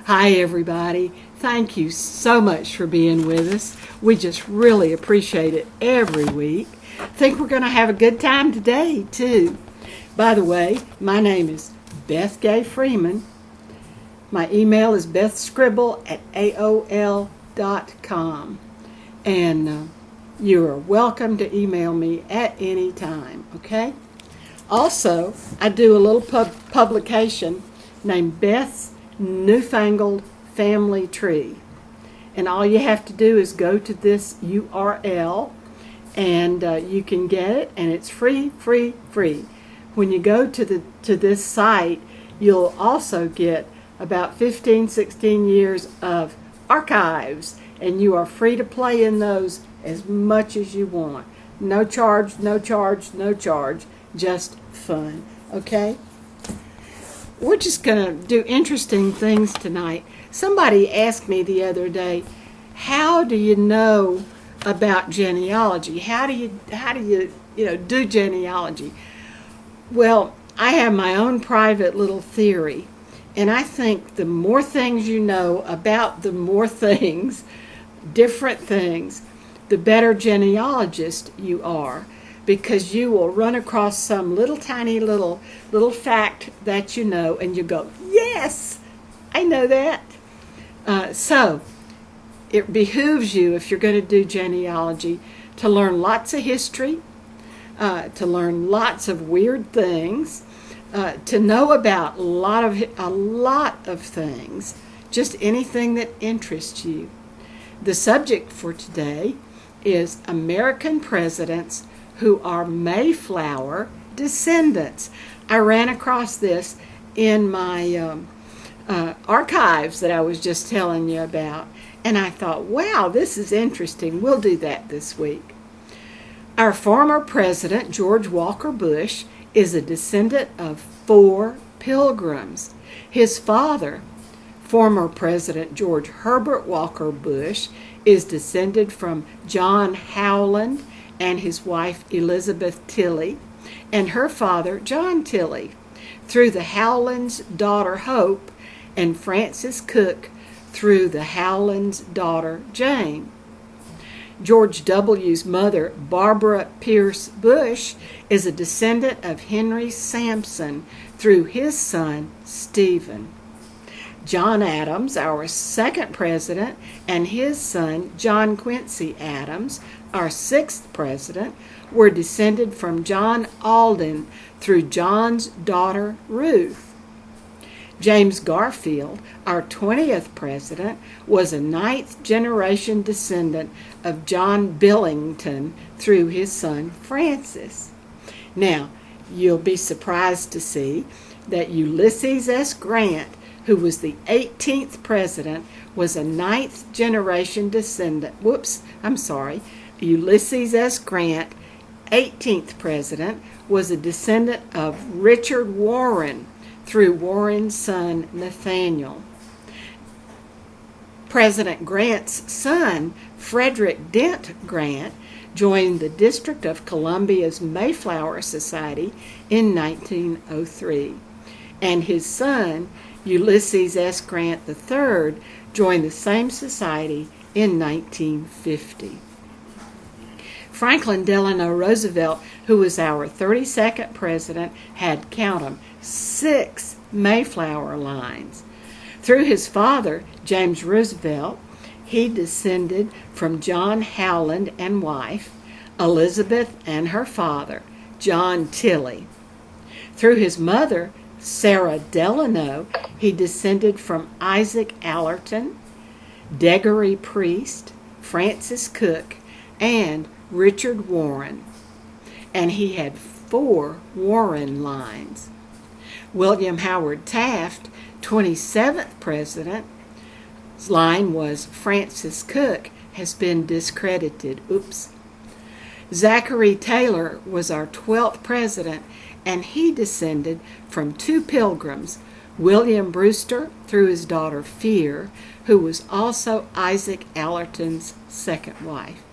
Hi, everybody. Thank you so much for being with us. We just really appreciate it every week. Think we're going to have a good time today, too. By the way, my name is Beth Gay Freeman. My email is bethscribble@aol.com. And you are welcome to email me at any time, okay? Also, I do a little publication named Beth's Newfangled Family Tree. And all you have to do is go to this URL and you can get it, and it's free. When you go to this site, you'll also get about 16 years of archives, and you are free to play in those as much as you want. No charge, just fun, okay? We're just going to do interesting things tonight. Somebody asked me the other day, how do you know about genealogy? How do you do genealogy? Well, I have my own private little theory, and I think the more things you know about the more things, different things, the better genealogist you are, because you will run across some tiny little fact that you know, and you go, yes, I know that. So it behooves you, if you're going to do genealogy, to learn lots of history, to learn lots of weird things, to know about a lot of things, just anything that interests you. The subject for today is American presidents who are Mayflower descendants. I ran across this in my archives that I was just telling you about, and I thought, wow, this is interesting. We'll do that this week. Our former president, George Walker Bush, is a descendant of 4 Pilgrims. His father, former President George Herbert Walker Bush, is descended from John Howland and his wife Elizabeth Tilley, and her father John Tilley, through the Howlands' daughter Hope, and Francis Cook through the Howlands' daughter Jane. George W.'s mother, Barbara Pierce Bush, is a descendant of Henry Sampson through his son Stephen. John Adams, our second president, and his son John Quincy Adams, our 6th president, were descended from John Alden through John's daughter Ruth. James Garfield, our 20th president, was a 9th generation descendant of John Billington through his son Francis. Now, you'll be surprised to see that Ulysses S. Grant, who was the 18th president, was a 9th generation descendant. Ulysses S. Grant, 18th president, was a descendant of Richard Warren through Warren's son Nathaniel. President Grant's son, Frederick Dent Grant, joined the District of Columbia's Mayflower Society in 1903, and his son, Ulysses S. Grant III, joined the same society in 1950. Franklin Delano Roosevelt, who was our 32nd president, had, count 'em, 6 Mayflower lines. Through his father, James Roosevelt, he descended from John Howland and wife, Elizabeth, and her father, John Tilley. Through his mother, Sarah Delano, he descended from Isaac Allerton, Degory Priest, Francis Cook, and Richard Warren. And he had 4 Warren lines. William Howard Taft, 27th president, his line was Francis Cook, has been discredited. Oops. Zachary Taylor was our 12th president, and he descended from 2 Pilgrims, William Brewster through his daughter Fear, who was also Isaac Allerton's second wife.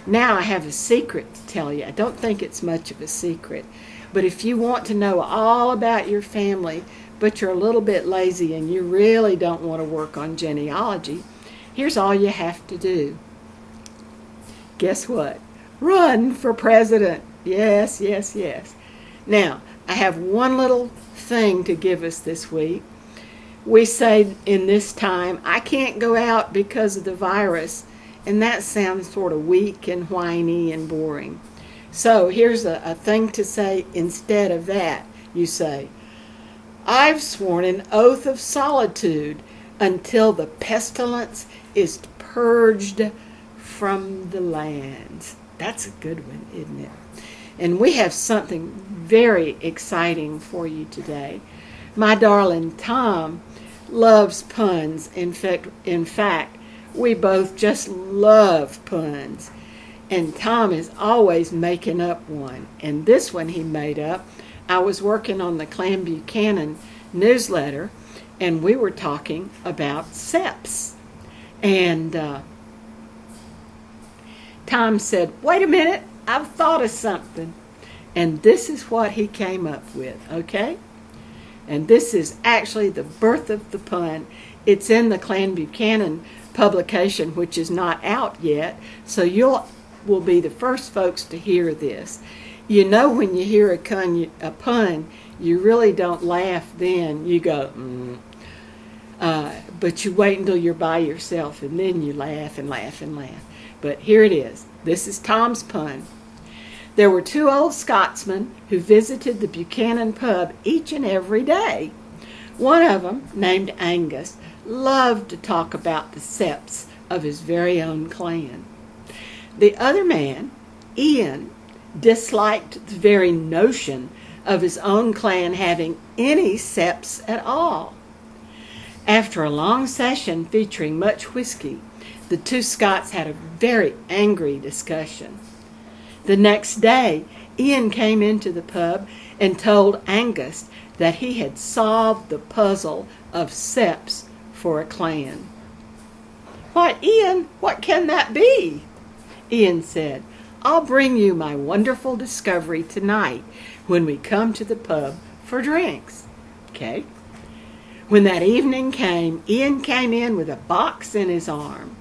Now I have a secret to tell you. I don't think it's much of a secret, but if you want to know all about your family, but you're a little bit lazy and you really don't want to work on genealogy, here's all you have to do. Guess what? Run for president. Yes, yes, yes. Now, I have one little thing to give us this week. We say in this time, I can't go out because of the virus, and that sounds sort of weak and whiny and boring. So here's a thing to say instead of that. You say, I've sworn an oath of solitude until the pestilence is purged from the lands. That's a good one, isn't it? And we have something very exciting for you today. My darling Tom loves puns. In fact, we both just love puns. And Tom is always making up one. And this one he made up. I was working on the Clan Buchanan newsletter, and we were talking about seps. And Tom said, wait a minute, I've thought of something. And this is what he came up with, okay? And this is actually the birth of the pun. It's in the Clan Buchanan publication, which is not out yet, so will be the first folks to hear this. You know, when you hear a pun, you really don't laugh then. You go, but you wait until you're by yourself, and then you laugh and laugh and laugh. But here it is. This is Tom's pun. There were two old Scotsmen who visited the Buchanan pub each and every day. One of them, named Angus, loved to talk about the seps of his very own clan. The other man, Ian, disliked the very notion of his own clan having any seps at all. After a long session featuring much whiskey, the two Scots had a very angry discussion. The next day, Ian came into the pub and told Angus that he had solved the puzzle of seps for a clan. Why, Ian, what can that be? Ian said, I'll bring you my wonderful discovery tonight when we come to the pub for drinks. Okay? When that evening came, Ian came in with a box in his arm.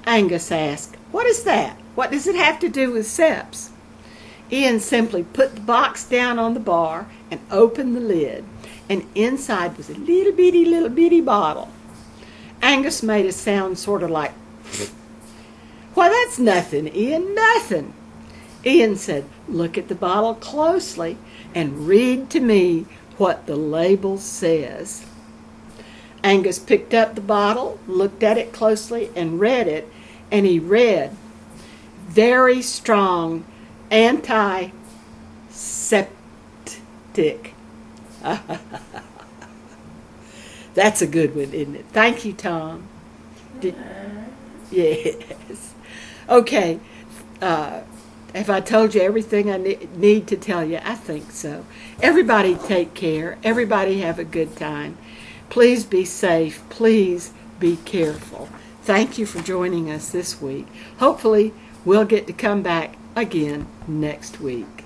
Angus asked, what is that? What does it have to do with seps? Ian simply put the box down on the bar and opened the lid, and inside was a little bitty bottle. Angus made a sound sort of like, why, that's nothing, Ian, nothing. Ian said, look at the bottle closely and read to me what the label says. Angus picked up the bottle, looked at it closely, and read it, and he read, very strong antiseptic. That's a good one, isn't it? Thank you, Tom. Yes. Okay. Have I told you everything I need to tell you? I think so. Everybody take care. Everybody have a good time. Please be safe. Please be careful. Thank you for joining us this week. Hopefully, we'll get to come back again next week.